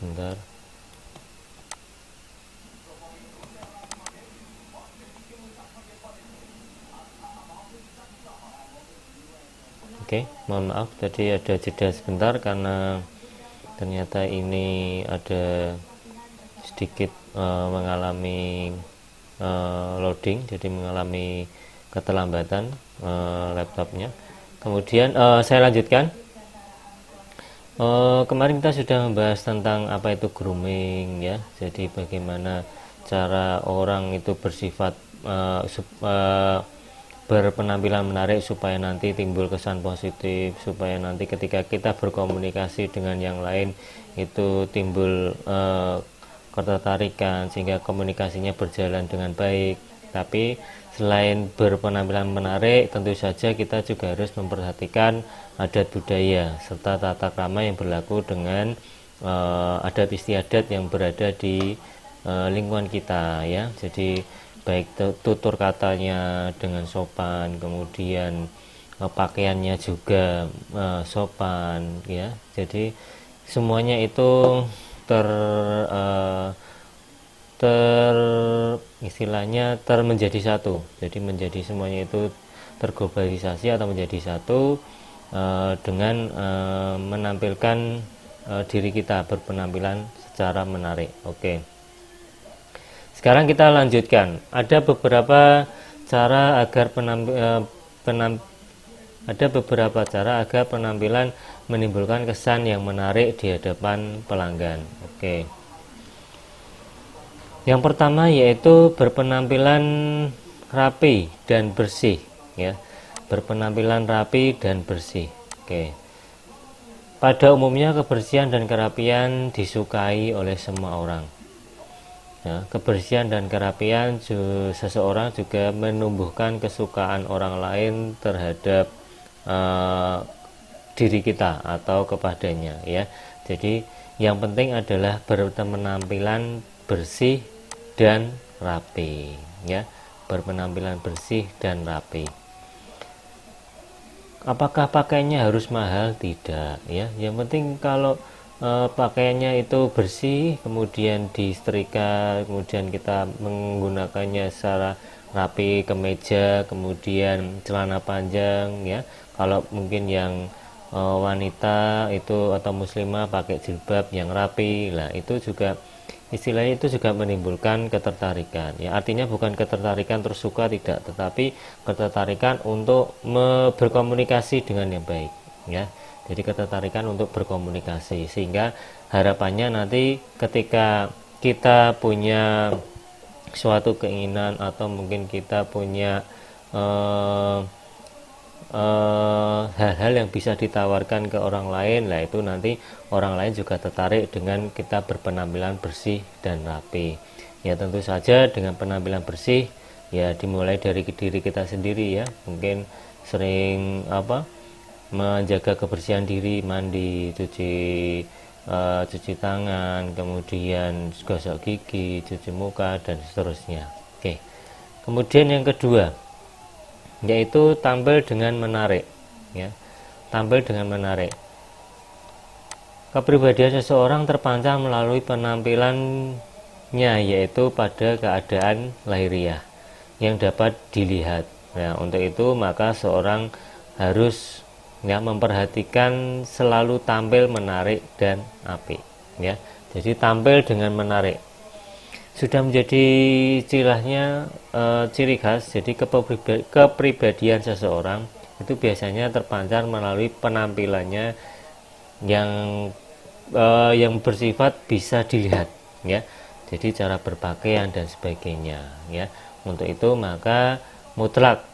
Bentar. Oke, mohon maaf tadi ada jeda sebentar karena ternyata ini ada sedikit mengalami loading, jadi mengalami keterlambatan laptopnya. Kemudian saya lanjutkan. Kemarin kita sudah membahas tentang apa itu grooming ya, jadi bagaimana cara orang itu bersifat berpenampilan menarik supaya nanti timbul kesan positif, supaya nanti ketika kita berkomunikasi dengan yang lain itu timbul ketertarikan sehingga komunikasinya berjalan dengan baik. Tapi selain berpenampilan menarik, tentu saja kita juga harus memperhatikan adat budaya serta tata krama yang berlaku dengan adat istiadat yang berada di lingkungan kita ya. Jadi baik tutur katanya dengan sopan, kemudian pakaiannya juga sopan ya. Jadi semuanya itu istilahnya menjadi satu. Jadi menjadi semuanya itu terglobalisasi atau menjadi satu dengan menampilkan diri kita berpenampilan secara menarik. Oke. Sekarang kita lanjutkan. Ada beberapa cara agar penampilan menimbulkan kesan yang menarik di hadapan pelanggan. Oke. Yang pertama yaitu berpenampilan rapi dan bersih ya. Berpenampilan rapi dan bersih. Oke. Pada umumnya kebersihan dan kerapian disukai oleh semua orang. Ya, kebersihan dan kerapian seseorang juga menumbuhkan kesukaan orang lain terhadap diri kita atau kepadanya ya. Jadi yang penting adalah berpenampilan bersih dan rapi ya. Berpenampilan bersih dan rapi. Apakah pakaiannya harus mahal? Tidak ya. Yang penting kalau pakaiannya itu bersih, kemudian disetrika, kemudian kita menggunakannya secara rapi, kemeja, kemudian celana panjang ya. Kalau mungkin yang wanita itu atau muslimah pakai jilbab yang rapi lah, itu juga istilahnya itu juga menimbulkan ketertarikan ya. Artinya bukan ketertarikan terus suka, tidak, tetapi ketertarikan untuk berkomunikasi dengan yang baik ya. Jadi ketertarikan untuk berkomunikasi, sehingga harapannya nanti ketika kita punya suatu keinginan atau mungkin kita punya hal-hal yang bisa ditawarkan ke orang lain, lah itu nanti orang lain juga tertarik dengan kita berpenampilan bersih dan rapi ya. Tentu saja dengan penampilan bersih ya dimulai dari diri kita sendiri ya. Mungkin sering menjaga kebersihan diri, mandi, cuci tangan, kemudian gosok gigi, cuci muka dan seterusnya. Oke. Kemudian yang kedua yaitu tampil dengan menarik ya. Tampil dengan menarik. Kepribadian seseorang terpancar melalui penampilannya, yaitu pada keadaan lahiriah yang dapat dilihat. Nah, untuk itu maka seorang harus ya memperhatikan selalu tampil menarik dan apik ya. Jadi tampil dengan menarik sudah menjadi ciri khas. Jadi kepribadian seseorang itu biasanya terpancar melalui penampilannya yang bersifat bisa dilihat ya. Jadi cara berpakaian dan sebagainya ya. Untuk itu maka mutlak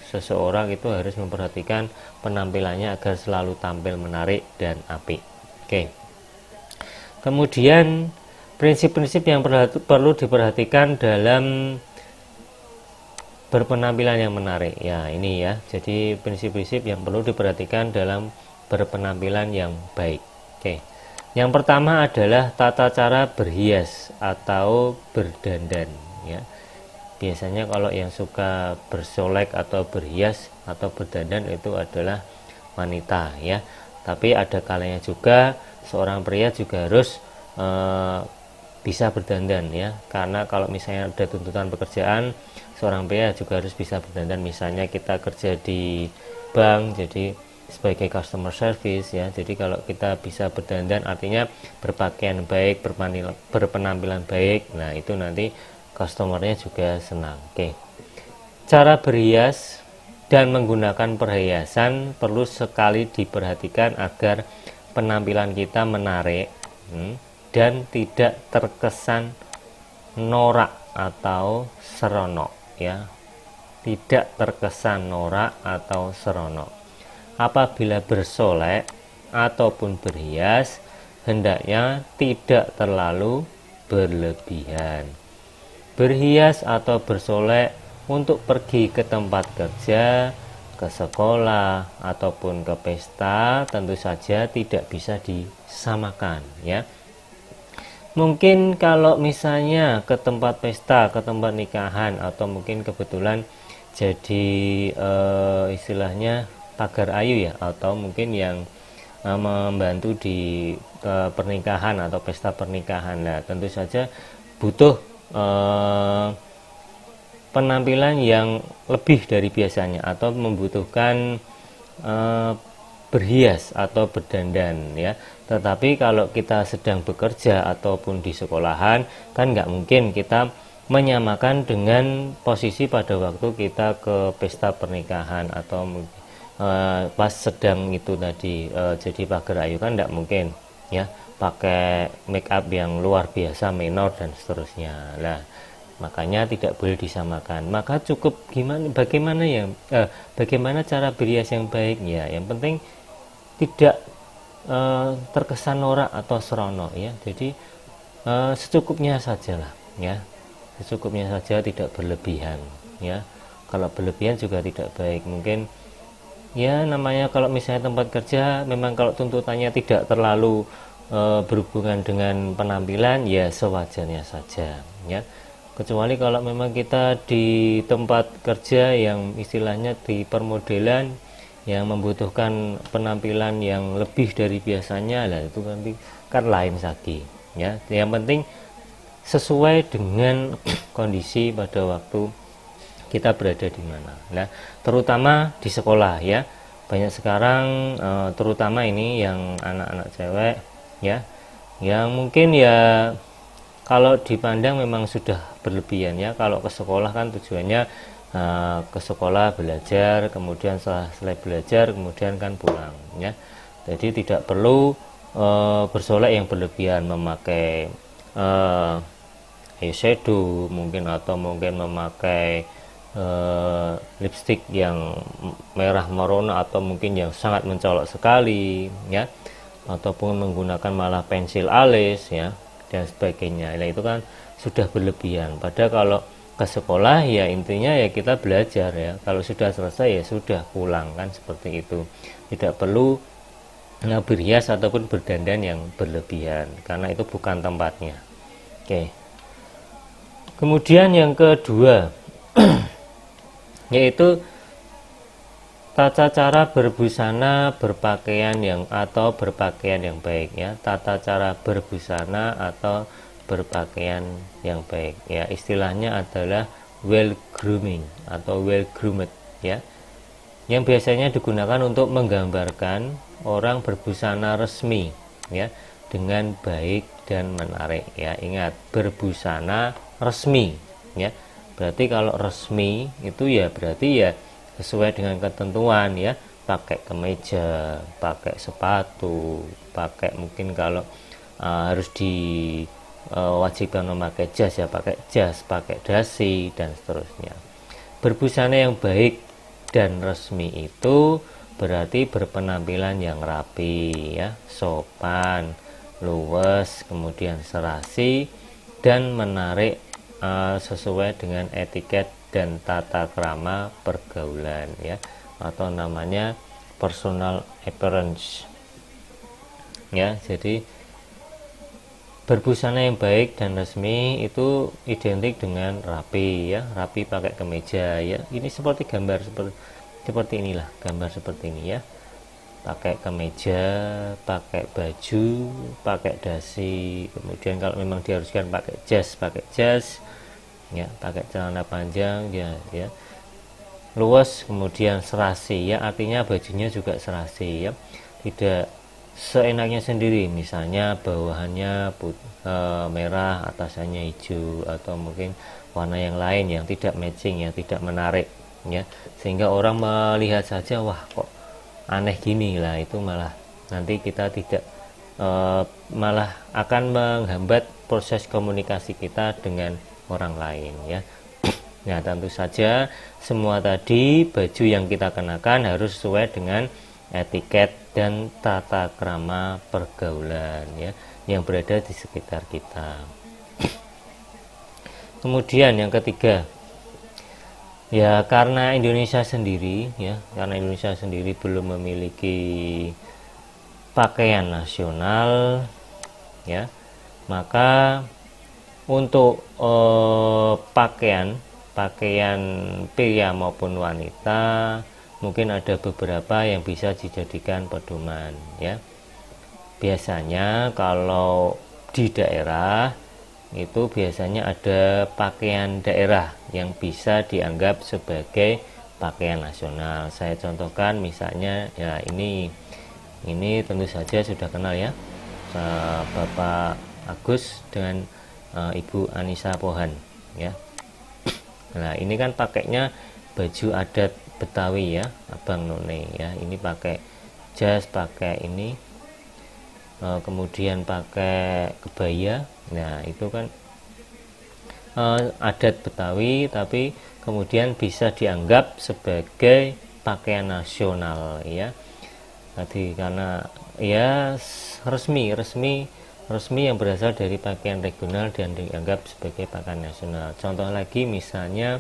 seseorang itu harus memperhatikan penampilannya agar selalu tampil menarik dan apik. Oke. Kemudian prinsip-prinsip yang perlu diperhatikan dalam berpenampilan yang menarik ya, ini ya. Jadi prinsip-prinsip yang perlu diperhatikan dalam berpenampilan yang baik. Oke. Yang pertama adalah tata cara berhias atau berdandan ya. Biasanya kalau yang suka bersolek atau berhias atau berdandan itu adalah wanita ya. Tapi ada kalanya juga seorang pria juga harus bisa berdandan ya, karena kalau misalnya ada tuntutan pekerjaan, seorang pria juga harus bisa berdandan. Misalnya kita kerja di bank, jadi sebagai customer service ya, jadi kalau kita bisa berdandan artinya berpakaian baik, berpenampilan baik, nah itu nanti customernya juga senang. Oke. Cara berhias dan menggunakan perhiasan perlu sekali diperhatikan agar penampilan kita menarik dan tidak terkesan norak atau seronok ya, tidak terkesan norak atau seronok. Apabila bersolek ataupun berhias, hendaknya tidak terlalu berlebihan. Berhias atau bersolek untuk pergi ke tempat kerja, ke sekolah ataupun ke pesta tentu saja tidak bisa disamakan ya. Mungkin kalau misalnya ke tempat pesta, ke tempat nikahan, atau mungkin kebetulan jadi istilahnya pagar ayu ya, atau mungkin yang membantu di pernikahan atau pesta pernikahan. Nah tentu saja butuh penampilan yang lebih dari biasanya, atau membutuhkan berhias atau berdandan ya. Tetapi kalau kita sedang bekerja ataupun di sekolahan, kan nggak mungkin kita menyamakan dengan posisi pada waktu kita ke pesta pernikahan atau pas sedang itu tadi jadi pagar ayu, kan nggak mungkin ya pakai make up yang luar biasa menor dan seterusnya. Nah makanya tidak boleh disamakan. Maka cukup bagaimana cara berhias yang baik ya, yang penting tidak terkesan norak atau seronok ya. Jadi secukupnya sajalah ya, secukupnya saja, tidak berlebihan ya. Kalau berlebihan juga tidak baik. Mungkin ya namanya kalau misalnya tempat kerja, memang kalau tuntutannya tidak terlalu berhubungan dengan penampilan, ya sewajarnya saja ya. Kecuali kalau memang kita di tempat kerja yang istilahnya di permodelan yang membutuhkan penampilan yang lebih dari biasanya, lah itu nanti kan lain lagi ya. Yang penting sesuai dengan kondisi pada waktu kita berada di mana. Nah terutama di sekolah ya, banyak sekarang terutama ini yang anak-anak cewek ya, yang mungkin ya kalau dipandang memang sudah berlebihan ya. Kalau ke sekolah kan tujuannya ke sekolah belajar, kemudian selesai belajar kemudian kan pulang ya. Jadi tidak perlu bersolek yang berlebihan, memakai eyeshadow mungkin, atau mungkin memakai lipstick yang merah merona, atau mungkin yang sangat mencolok sekali ya, ataupun menggunakan malah pensil alis ya dan sebagainya. Nah itu kan sudah berlebihan. Padahal kalau ke sekolah ya intinya ya kita belajar ya, kalau sudah selesai ya sudah pulang kan, seperti itu. Tidak perlu berhias ataupun berdandan yang berlebihan, karena itu bukan tempatnya. Oke. Kemudian yang kedua yaitu tata cara berbusana berpakaian yang baik ya. Tata cara berbusana atau berpakaian yang baik ya, istilahnya adalah well grooming atau well groomed ya, yang biasanya digunakan untuk menggambarkan orang berbusana resmi ya, dengan baik dan menarik ya. Ingat, berbusana resmi ya, berarti kalau resmi itu ya berarti ya sesuai dengan ketentuan ya, pakai kemeja, pakai sepatu, pakai mungkin kalau harus diwajibkan memakai jas ya pakai jas, pakai dasi dan seterusnya. Berbusana yang baik dan resmi itu berarti berpenampilan yang rapi ya, sopan, luwes, kemudian serasi dan menarik sesuai dengan etiket dan tata krama pergaulan ya, atau namanya personal appearance ya. Jadi berbusana yang baik dan resmi itu identik dengan rapi ya, rapi pakai kemeja ya. Ini seperti gambar seperti inilah, gambar seperti ini ya. pakai kemeja, pakai baju, pakai dasi. Kemudian kalau memang diharuskan pakai jas, ya, pakai celana panjang, ya, luas, kemudian serasi, ya, artinya bajunya juga serasi, ya, tidak seenaknya sendiri, misalnya bawahannya merah, atasannya hijau, atau mungkin warna yang lain yang tidak matching, ya, tidak menarik, ya, sehingga orang melihat saja, wah kok aneh gini lah, itu malah nanti kita tidak malah akan menghambat proses komunikasi kita dengan orang lain, ya. Nah, tentu saja semua tadi baju yang kita kenakan harus sesuai dengan etiket dan tata krama pergaulan, ya, yang berada di sekitar kita. Kemudian yang ketiga, ya, karena Indonesia sendiri belum memiliki pakaian nasional, ya, maka untuk pakaian pria maupun wanita mungkin ada beberapa yang bisa dijadikan pedoman, ya. Biasanya kalau di daerah itu biasanya ada pakaian daerah yang bisa dianggap sebagai pakaian nasional. Saya contohkan misalnya, ya, ini tentu saja sudah kenal, ya, Bapak Agus dengan Ibu Anissa Pohan, ya. Nah, ini kan pakainya baju adat Betawi, ya, Abang None, ya. Ini pakai jas, pakai ini, kemudian pakai kebaya. Nah, itu kan adat Betawi, tapi kemudian bisa dianggap sebagai pakaian nasional, ya. Tadi karena, ya, resmi yang berasal dari pakaian regional dan dianggap sebagai pakaian nasional. Contoh lagi misalnya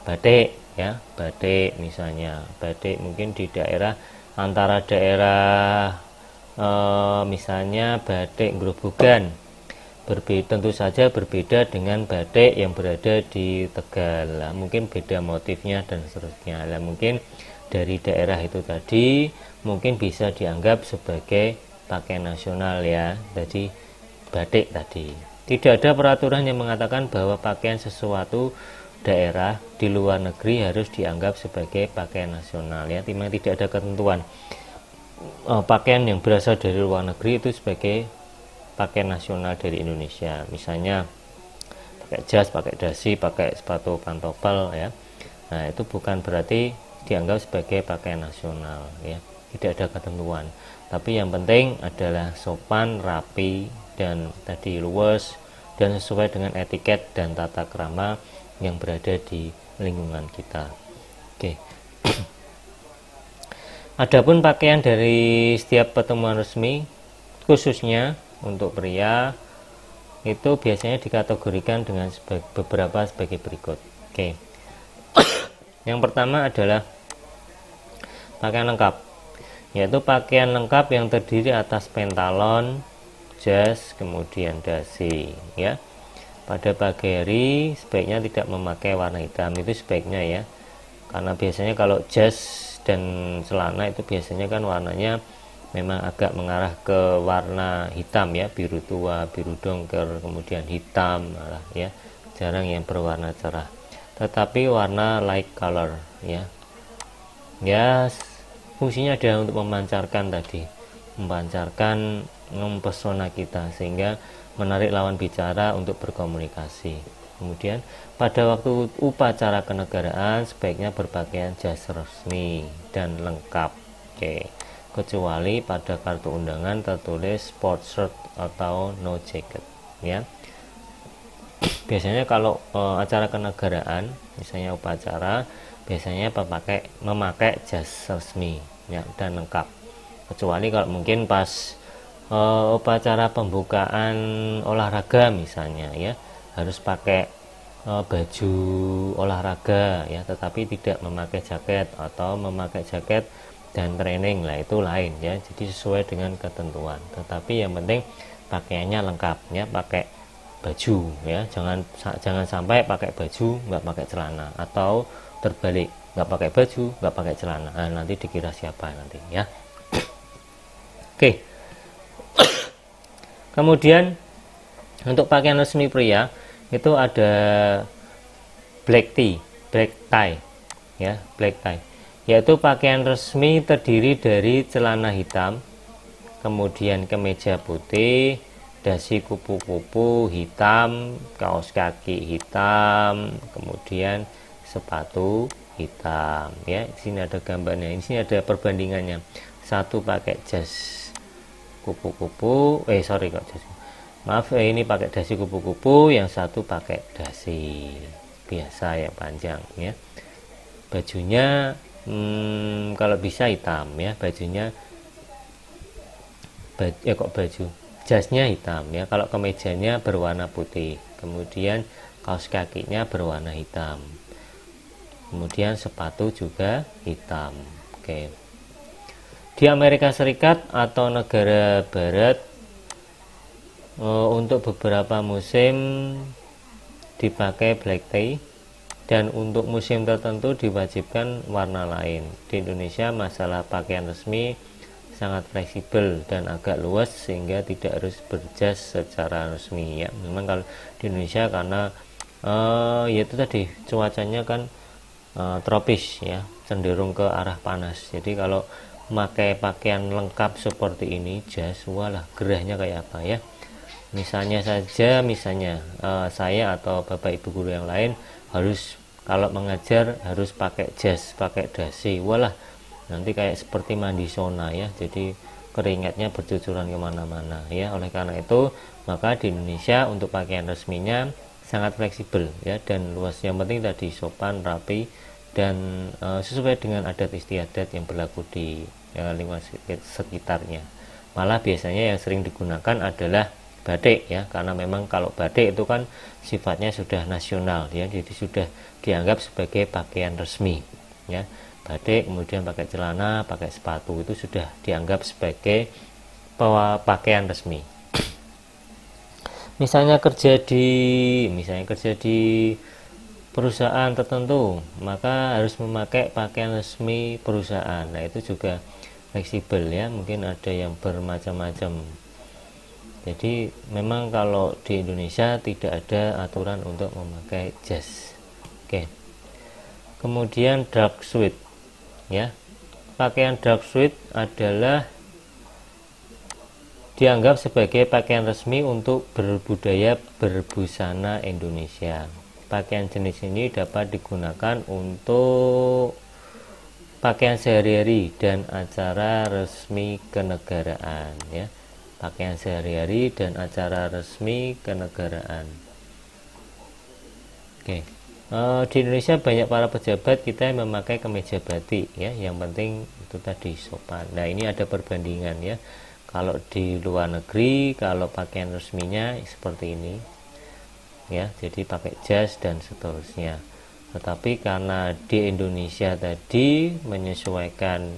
batik, ya, batik misalnya, batik mungkin di daerah, antara daerah misalnya batik Grobogan tentu saja berbeda dengan batik yang berada di Tegal. Lah, mungkin beda motifnya dan seterusnya. Lah, mungkin dari daerah itu tadi mungkin bisa dianggap sebagai pakaian nasional, ya. Jadi batik tadi. Tidak ada peraturan yang mengatakan bahwa pakaian sesuatu daerah di luar negeri harus dianggap sebagai pakaian nasional, ya. Tidak ada ketentuan pakaian yang berasal dari luar negeri itu sebagai pakaian nasional dari Indonesia. Misalnya pakai jas, pakai dasi, pakai sepatu pantopel, ya. Nah, itu bukan berarti dianggap sebagai pakaian nasional, ya. Tidak ada ketentuan. Tapi yang penting adalah sopan, rapi, dan tadi luas dan sesuai dengan etiket dan tata krama yang berada di lingkungan kita. Oke. Adapun pakaian dari setiap pertemuan resmi, khususnya untuk pria, itu biasanya dikategorikan dengan beberapa sebagai berikut. Oke. Yang pertama adalah pakaian lengkap, yaitu pakaian lengkap yang terdiri atas pentalon, jas, kemudian dasi, ya. Pada pagi hari sebaiknya tidak memakai warna hitam, itu sebaiknya, ya, karena biasanya kalau jas dan celana itu biasanya kan warnanya memang agak mengarah ke warna hitam, ya, biru tua, biru dongker, kemudian hitam, ya, jarang yang berwarna cerah, tetapi warna light color, ya, fungsinya adalah untuk memancarkan mempesona kita sehingga menarik lawan bicara untuk berkomunikasi. Kemudian pada waktu upacara kenegaraan sebaiknya berpakaian jas resmi dan lengkap, oke, kecuali pada kartu undangan tertulis sport shirt atau no jacket, ya. Biasanya kalau acara kenegaraan, misalnya upacara, biasanya memakai jas resmi, ya, dan lengkap, kecuali kalau mungkin pas upacara pembukaan olahraga misalnya, ya, harus pakai baju olahraga, ya, tetapi tidak memakai jaket atau memakai jaket dan training, lah itu lain, ya. Jadi sesuai dengan ketentuan, tetapi yang penting pakaiannya lengkap, ya, pakai baju, ya, jangan sampai pakai baju nggak pakai celana, atau terbalik, nggak pakai baju nggak pakai celana. Nah, nanti dikira siapa nanti, ya. Oke. Kemudian untuk pakaian resmi pria itu ada black tie ya, black tie, yaitu pakaian resmi terdiri dari celana hitam, kemudian kemeja putih, dasi kupu-kupu hitam, kaos kaki hitam, kemudian sepatu hitam ya. Di sini ada gambarnya, di sini ada perbandingannya. Satu pakai jas kupu-kupu, ini pakai dasi kupu-kupu, yang satu pakai dasi biasa yang panjang ya. Bajunya kalau bisa hitam ya, bajunya jasnya hitam ya, kalau kemejanya berwarna putih, kemudian kaos kakinya berwarna hitam, kemudian sepatu juga hitam. Oke. Di Amerika Serikat atau negara barat untuk beberapa musim dipakai black tie, dan untuk musim tertentu diwajibkan warna lain. Di Indonesia masalah pakaian resmi sangat fleksibel dan agak luas sehingga tidak harus berjas secara resmi ya. Memang kalau di Indonesia karena yaitu tadi cuacanya kan tropis ya, cenderung ke arah panas. Jadi kalau memakai pakaian lengkap seperti ini, jas, walah gerahnya kayak apa ya. Misalnya saya atau bapak ibu guru yang lain harus kalau mengajar harus pakai jas, pakai dasi, walah nanti kayak seperti mandi sauna ya, jadi keringatnya bercucuran kemana-mana ya. Oleh karena itu maka di Indonesia untuk pakaian resminya sangat fleksibel ya, dan luas. Yang penting tadi sopan, rapi, dan sesuai dengan adat istiadat yang berlaku di lingkungan sekitarnya. Malah biasanya yang sering digunakan adalah batik ya, karena memang kalau batik itu kan sifatnya sudah nasional ya, jadi sudah dianggap sebagai pakaian resmi ya. Batik, kemudian pakai celana, pakai sepatu, itu sudah dianggap sebagai pakaian resmi. Misalnya kerja di perusahaan tertentu, maka harus memakai pakaian resmi perusahaan. Nah, itu juga fleksibel ya, mungkin ada yang bermacam-macam. Jadi memang kalau di Indonesia tidak ada aturan untuk memakai jas. Oke. Kemudian dark suit ya. Pakaian dark suit adalah dianggap sebagai pakaian resmi untuk berbudaya berbusana Indonesia. Pakaian jenis ini dapat digunakan untuk pakaian sehari-hari dan acara resmi kenegaraan ya. Pakaian sehari-hari dan acara resmi kenegaraan. Oke. Di Indonesia banyak para pejabat kita yang memakai kemeja batik ya. Yang penting itu tadi sopan. Nah, ini ada perbandingan ya. Kalau di luar negeri, kalau pakaian resminya seperti ini ya, jadi pakai jas dan seterusnya. Tetapi karena di Indonesia tadi menyesuaikan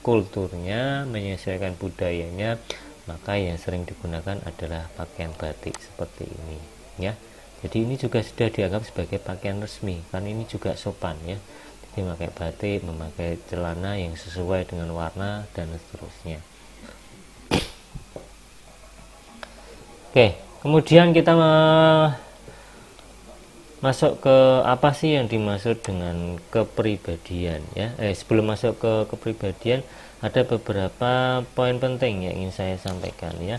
kulturnya, menyesuaikan budayanya, maka yang sering digunakan adalah pakaian batik seperti ini ya. Jadi ini juga sudah dianggap sebagai pakaian resmi karena ini juga sopan ya. Jadi memakai batik, memakai celana yang sesuai dengan warna dan seterusnya. Oke, kemudian kita masuk ke apa sih yang dimaksud dengan kepribadian ya. Sebelum masuk ke kepribadian, ada beberapa poin penting yang ingin saya sampaikan ya,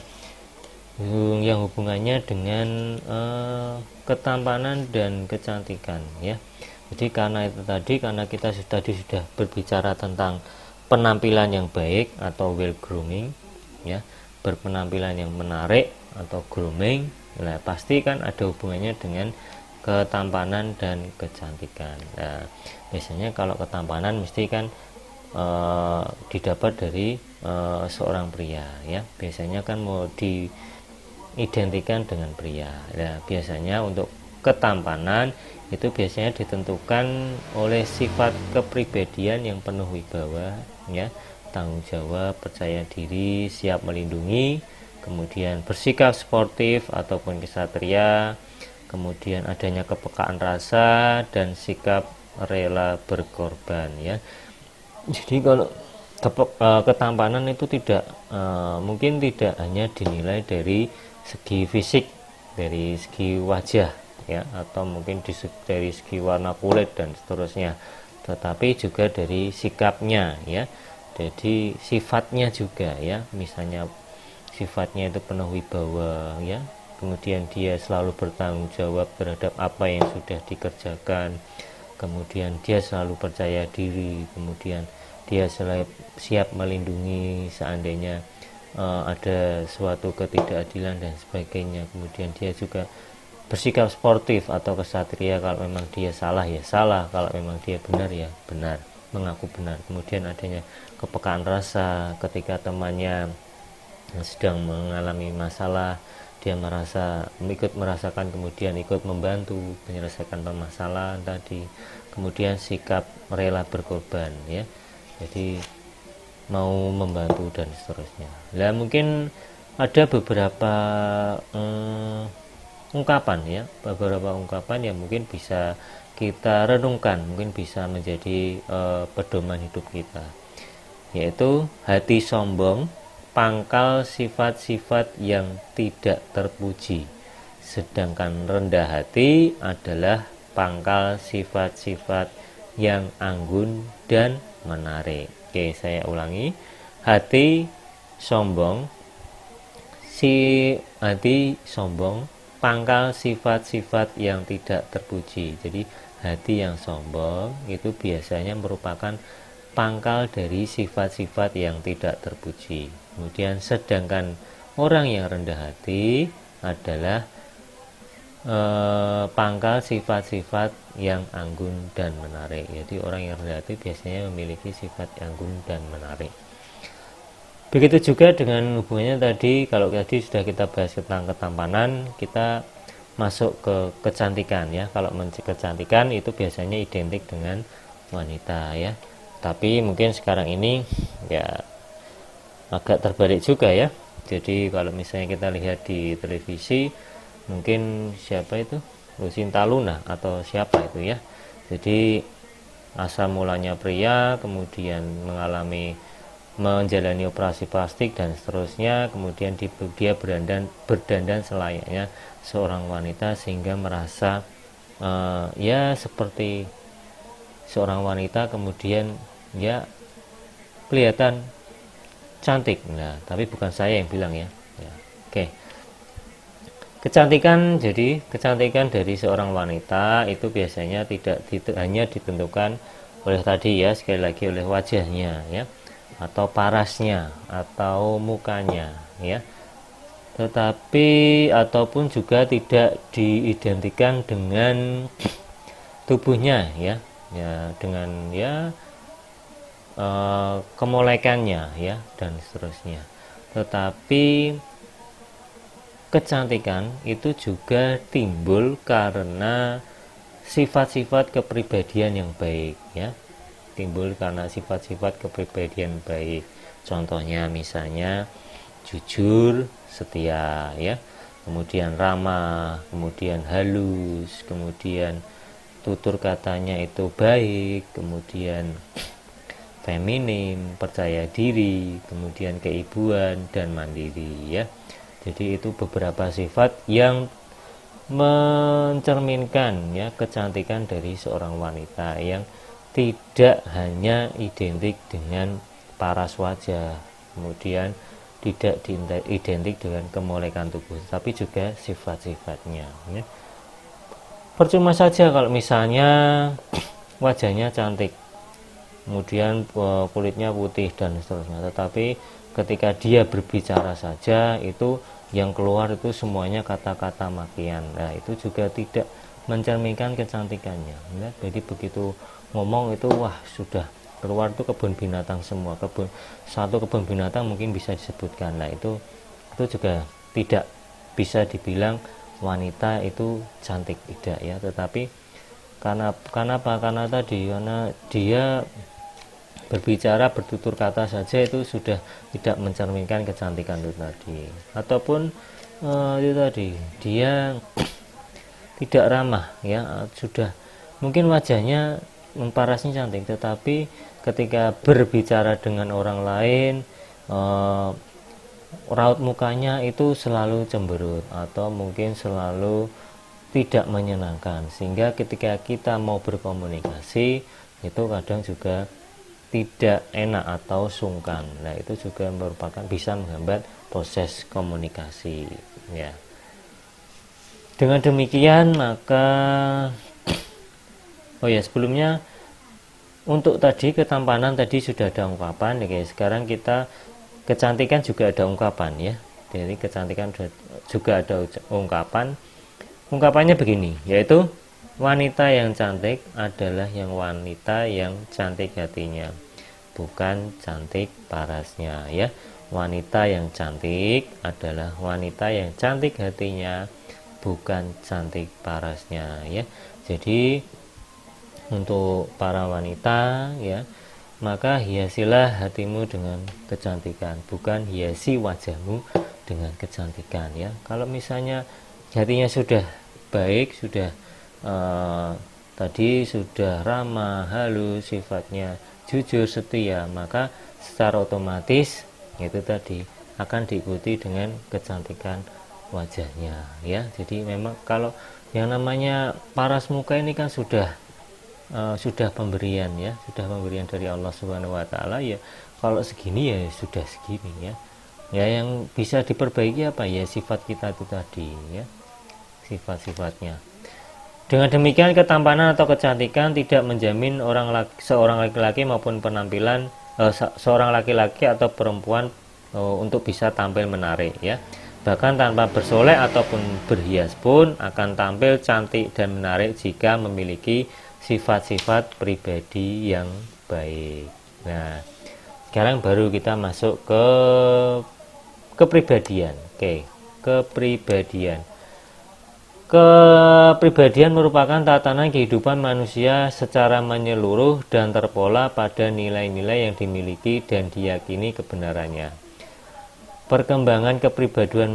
yang hubungannya dengan ketampanan dan kecantikan ya. Jadi karena itu tadi, karena kita sudah berbicara tentang penampilan yang baik atau well grooming ya, berpenampilan yang menarik atau grooming, nah pasti kan ada hubungannya dengan ketampanan dan kecantikan. Nah, biasanya kalau ketampanan mesti kan didapat dari seorang pria ya. Biasanya kan mau diidentikan dengan pria. Nah, biasanya untuk ketampanan itu biasanya ditentukan oleh sifat kepribadian yang penuh wibawa ya, tanggung jawab, percaya diri, siap melindungi, kemudian bersikap sportif ataupun kesatria, kemudian adanya kepekaan rasa dan sikap rela berkorban ya. Jadi kalau ketampanan itu tidak mungkin tidak hanya dinilai dari segi fisik, dari segi wajah ya, atau mungkin dari segi warna kulit dan seterusnya, tetapi juga dari sikapnya ya, jadi sifatnya juga ya, misalnya sifatnya itu penuh wibawa ya, kemudian dia selalu bertanggung jawab terhadap apa yang sudah dikerjakan, kemudian dia selalu percaya diri, kemudian dia selalu siap melindungi seandainya ada suatu ketidakadilan dan sebagainya, kemudian dia juga bersikap sportif atau kesatria, kalau memang dia salah ya salah, kalau memang dia benar ya benar, mengaku benar. Kemudian adanya kepekaan rasa ketika temannya sedang mengalami masalah, dia ikut merasakan, kemudian ikut membantu menyelesaikan permasalahan tadi. Kemudian sikap rela berkorban ya, jadi mau membantu dan seterusnya. Lah mungkin ada beberapa ungkapan ya, beberapa ungkapan yang mungkin bisa kita renungkan, mungkin bisa menjadi pedoman hidup kita, yaitu hati sombong pangkal sifat-sifat yang tidak terpuji, sedangkan rendah hati adalah pangkal sifat-sifat yang anggun dan menarik. Oke, saya ulangi. Hati sombong pangkal sifat-sifat yang tidak terpuji. Jadi hati yang sombong itu biasanya merupakan pangkal dari sifat-sifat yang tidak terpuji. Kemudian sedangkan orang yang rendah hati adalah pangkal sifat-sifat yang anggun dan menarik. Jadi orang yang rendah hati biasanya memiliki sifat anggun dan menarik. Begitu juga dengan hubungannya tadi, kalau tadi sudah kita bahas tentang ketampanan, kita masuk ke kecantikan ya. Kalau kecantikan itu biasanya identik dengan wanita ya. Tapi mungkin sekarang ini ya agak terbalik juga ya. Jadi kalau misalnya kita lihat di televisi, mungkin siapa itu, Lucinta Luna atau siapa itu ya, jadi asal mulanya pria, kemudian menjalani operasi plastik dan seterusnya, kemudian dia berdandan selayaknya seorang wanita sehingga merasa ya seperti seorang wanita, kemudian ya kelihatan cantik. Nah, tapi bukan saya yang bilang ya. Oke. Kecantikan dari seorang wanita itu biasanya tidak hanya ditentukan oleh tadi ya, sekali lagi oleh wajahnya ya, atau parasnya atau mukanya ya, tetapi ataupun juga tidak diidentikan dengan tubuhnya ya, dengan kemolekannya ya dan seterusnya. Tetapi kecantikan itu juga timbul karena sifat-sifat kepribadian yang baik ya, timbul karena sifat-sifat kepribadian baik. Contohnya misalnya jujur, setia ya, kemudian ramah, kemudian halus, kemudian tutur katanya itu baik, kemudian feminim, percaya diri, kemudian keibuan dan mandiri ya. Jadi itu beberapa sifat yang mencerminkan ya kecantikan dari seorang wanita, yang tidak hanya identik dengan paras wajah, kemudian tidak identik dengan kemolekan tubuh, tapi juga sifat-sifatnya ya. Percuma saja kalau misalnya wajahnya cantik, kemudian kulitnya putih dan seterusnya, tetapi ketika dia berbicara saja itu yang keluar itu semuanya kata-kata makian. Nah, itu juga tidak mencerminkan kecantikannya ya. Jadi begitu ngomong itu wah sudah keluar itu kebun binatang semua, satu kebun binatang mungkin bisa disebutkan. Nah, itu juga tidak bisa dibilang wanita itu cantik, tidak ya. Tetapi karena tadi karena dia berbicara, bertutur kata saja itu sudah tidak mencerminkan kecantikan itu tadi. Ataupun itu tadi dia tidak ramah ya, sudah mungkin wajahnya parasnya cantik, tetapi ketika berbicara dengan orang lain, raut mukanya itu selalu cemberut atau mungkin selalu tidak menyenangkan, sehingga ketika kita mau berkomunikasi itu kadang juga tidak enak atau sungkan. Nah, itu juga merupakan bisa menghambat proses komunikasi ya. Dengan demikian maka sebelumnya untuk tadi ketampanan tadi sudah ada ungkapan ya guys. Sekarang kita kecantikan juga ada ungkapan ya. Jadi kecantikan juga ada ungkapan. Ungkapannya begini, yaitu wanita yang cantik adalah yang wanita yang cantik hatinya, bukan cantik parasnya ya. Wanita yang cantik adalah wanita yang cantik hatinya, bukan cantik parasnya ya. Jadi untuk para wanita ya, maka hiasilah hatimu dengan kecantikan, bukan hiasi wajahmu dengan kecantikan ya. Kalau misalnya hatinya sudah baik, sudah tadi sudah ramah, halus, sifatnya jujur, setia, maka secara otomatis itu tadi akan diikuti dengan kecantikan wajahnya ya. Jadi memang kalau yang namanya paras muka ini kan sudah pemberian ya, sudah pemberian dari Allah Subhanahu wa taala ya. Kalau segini ya sudah segini ya. Ya yang bisa diperbaiki apa ya, sifat kita itu tadi ya, sifat-sifatnya. Dengan demikian ketampanan atau kecantikan tidak menjamin seorang laki-laki maupun penampilan seorang laki-laki atau perempuan untuk bisa tampil menarik ya. Bahkan tanpa bersolek ataupun berhias pun akan tampil cantik dan menarik jika memiliki sifat-sifat pribadi yang baik. Nah, sekarang baru kita masuk ke kepribadian. Oke, kepribadian. Kepribadian merupakan tatanan kehidupan manusia secara menyeluruh dan terpola pada nilai-nilai yang dimiliki dan diyakini kebenarannya. Perkembangan kepribadian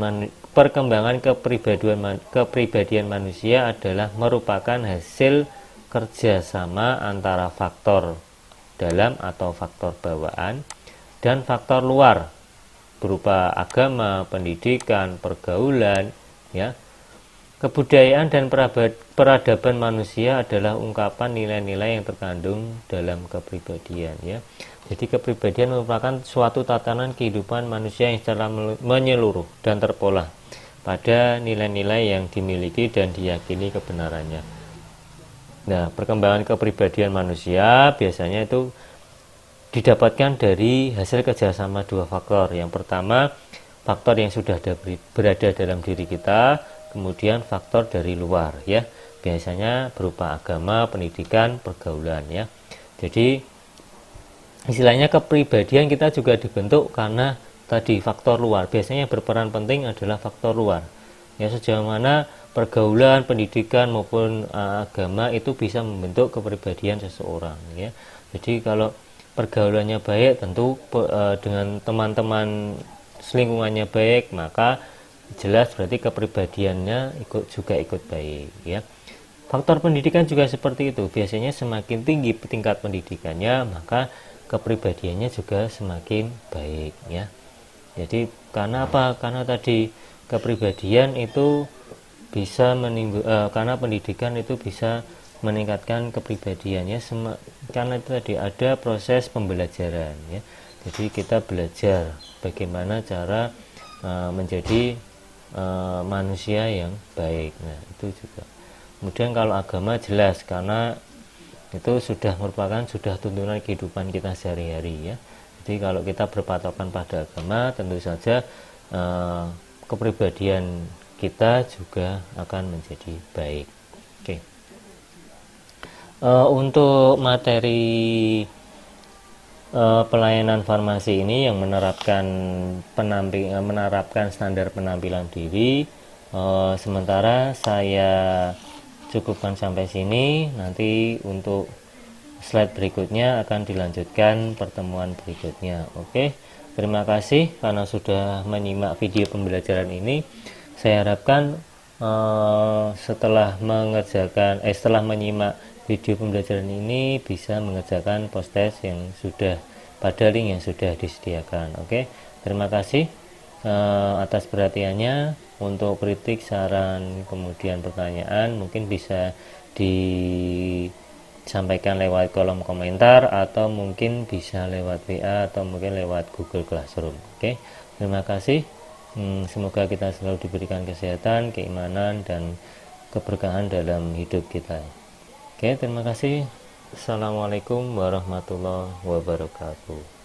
manusia adalah merupakan hasil kerjasama antara faktor dalam atau faktor bawaan dan faktor luar berupa agama, pendidikan, pergaulan, ya. Kebudayaan dan peradaban manusia adalah ungkapan nilai-nilai yang terkandung dalam kepribadian, ya. Jadi kepribadian merupakan suatu tatanan kehidupan manusia yang secara menyeluruh dan terpola pada nilai-nilai yang dimiliki dan diyakini kebenarannya. Nah, perkembangan kepribadian manusia biasanya itu didapatkan dari hasil kerjasama dua faktor. Yang pertama, faktor yang sudah berada dalam diri kita, kemudian faktor dari luar, ya. Biasanya berupa agama, pendidikan, pergaulan, ya. Jadi istilahnya kepribadian kita juga dibentuk karena tadi faktor luar. Biasanya yang berperan penting adalah faktor luar. Ya, sejauh mana pergaulan, pendidikan maupun agama itu bisa membentuk kepribadian seseorang, ya. Jadi kalau pergaulannya baik, tentu dengan teman-teman lingkungannya baik, maka jelas berarti kepribadiannya ikut baik, ya. Faktor pendidikan juga seperti itu. Biasanya semakin tinggi tingkat pendidikannya, maka kepribadiannya juga semakin baik, ya. Jadi karena apa? Karena tadi kepribadian itu bisa karena pendidikan itu bisa meningkatkan kepribadiannya, karena itu tadi ada proses pembelajaran, ya. Jadi kita belajar bagaimana cara menjadi manusia yang baik. Nah, itu juga. Kemudian kalau agama jelas, karena itu sudah merupakan tuntunan kehidupan kita sehari-hari, ya. Jadi kalau kita berpatokan pada agama, tentu saja kepribadian kita juga akan menjadi baik. Oke. Untuk materi pelayanan farmasi ini yang menerapkan standar penampilan diri, sementara saya cukupkan sampai sini. Nanti untuk slide berikutnya akan dilanjutkan pertemuan berikutnya. Oke, terima kasih karena sudah menyimak video pembelajaran ini. Saya harapkan setelah menyimak video pembelajaran ini bisa mengerjakan post test yang sudah pada link yang sudah disediakan. Oke, terima kasih atas perhatiannya. Untuk kritik, saran, kemudian pertanyaan mungkin bisa disampaikan lewat kolom komentar atau mungkin bisa lewat WA atau mungkin lewat Google Classroom. Oke, terima kasih. Semoga kita selalu diberikan kesehatan, keimanan, dan keberkahan dalam hidup kita. Oke, terima kasih. Assalamualaikum warahmatullahi wabarakatuh.